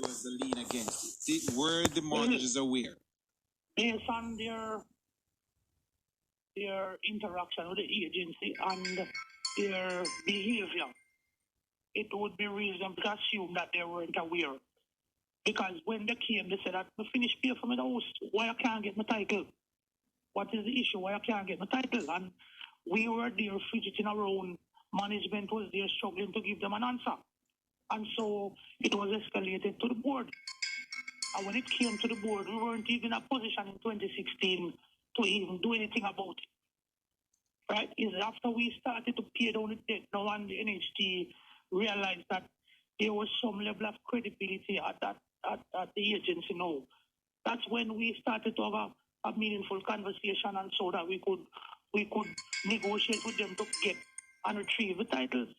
was the lien against it? Were the mortgages aware? Based on their interaction with the agency and their behavior, it would be reasonable to assume that they weren't aware. Because when they came, they said that we finished paying for my house. Why I can't get my title? What is the issue? Why I can't get my title? And we were there fidgeting around. Management was there struggling to give them an answer. And so it was escalated to the board. And when it came to the board, we weren't even in a position in 2016 to even do anything about it. Right? It's after we started to pay down the debt now and the NHT realized that there was some level of credibility at the agency now. That's when we started to have a meaningful conversation, and so that we could negotiate with them to get and retrieve the titles.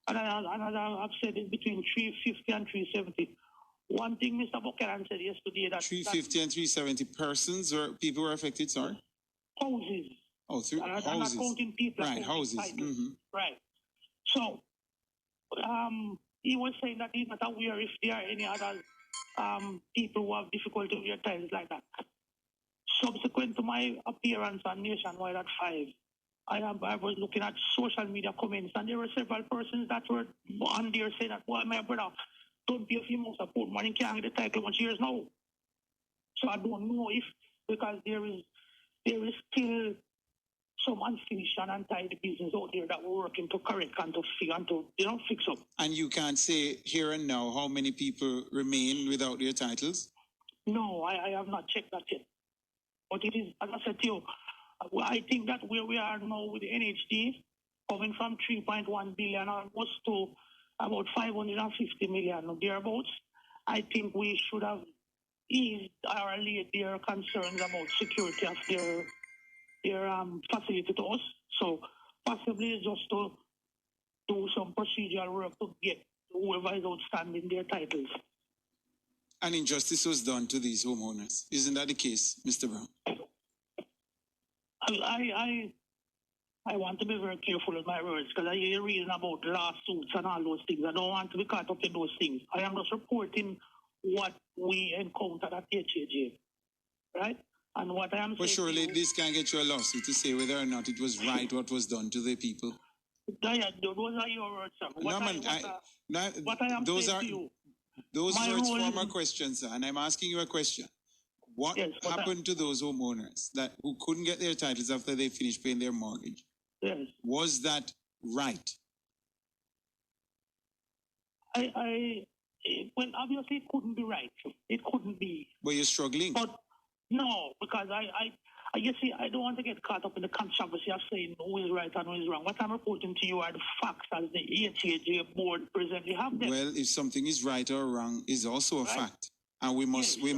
And I've said it's between 350 and 370. One thing Mr. Buchanan said yesterday that 350 and 370 persons or people were affected, sorry? Houses. Oh, through houses. I'm not counting people. Right, houses. Mm-hmm. Right. So he was saying that he's not aware if there are any other people who have difficulty with their titles like that. Subsequent to my appearance on Nationwide at 5, I was looking at social media comments, and there were several persons that were on there saying that, well, my brother, don't be a few months support money, can't get the title much years now. So I don't know if, because there is still some unfinished and untidy business out there that we're working to correct and to fix up. And you can't say here and now how many people remain without their titles? No, I have not checked that yet. But it is, as I said to you, I think that where we are now with the NHD, coming from 3.1 billion almost to about 550 million or thereabouts, I think we should have eased or allayed their concerns about security of their facility to us. So possibly just to do some procedural work to get whoever is outstanding their titles. And injustice was done to these homeowners. Isn't that the case, Mr. Brown? I want to be very careful with my words because I hear reading about lawsuits and all those things. I don't want to be caught up in those things. I am just reporting what we encountered at HAJ, right? And what I am saying. But surely this can get you a lawsuit to say whether or not it was right what was done to the people. Those are your words, sir. Those words form a question, sir, and I'm asking you a question. What happened to those homeowners who couldn't get their titles after they finished paying their mortgage? Yes. Was that right? Well, obviously it couldn't be right. It couldn't be. But you're struggling. But no, because you see, I don't want to get caught up in the controversy of saying who is right and who is wrong. What I'm reporting to you are the facts as the HAJ board presently have them. Well, if something is right or wrong is also a fact. And we must be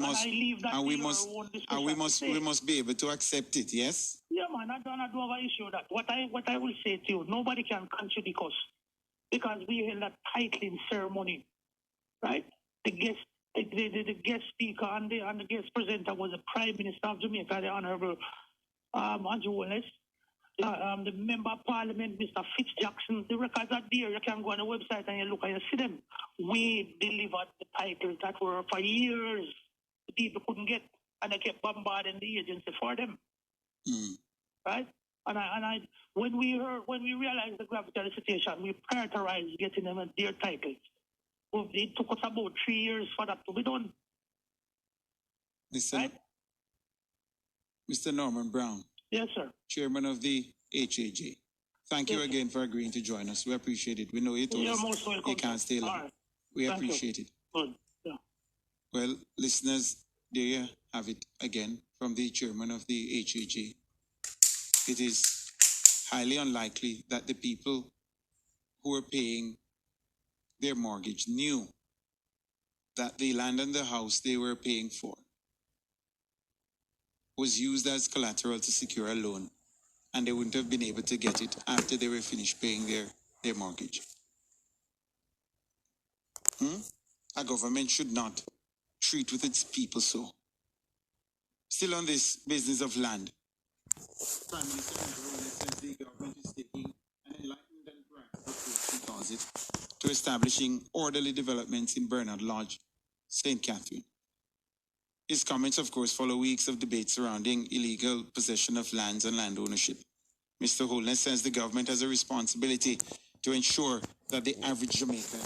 able to accept it, yes? Yeah, man, I don't have an issue with that. What I will say to you, nobody can contradict us because we held a titling ceremony, right? The guest speaker and the guest presenter was the Prime Minister of Jamaica, the Honorable Andrew Wallace. The Member of Parliament, Mr. Fitz Jackson. The records are there. You can go on the website and you look and you see them. We delivered the titles that were for years the people couldn't get, and they kept bombarding the agency for them. Right? And when we realized the gravity of the situation, we prioritized getting them their titles. It took us about 3 years for that to be done. Right? Mr. Norman Brown. Yes, sir. Chairman of the HAJ. Thank you again for agreeing to join us. We appreciate it. We know you told us you can't stay long. Right. We appreciate it. Good. Yeah. Well, listeners, there you have it again from the chairman of the HAJ. It is highly unlikely that the people who are paying their mortgage knew that the land and the house they were paying for was used as collateral to secure a loan, and they wouldn't have been able to get it after they were finished paying their mortgage. A government should not treat with its people so. Still on this business of land. Prime Minister says the government is taking an enlightened and proactive approach, he calls it, to establishing orderly developments in Bernard Lodge, St. Catherine. His comments, of course, follow weeks of debate surrounding illegal possession of lands and land ownership. Mr. Holness says the government has a responsibility to ensure that the average Jamaican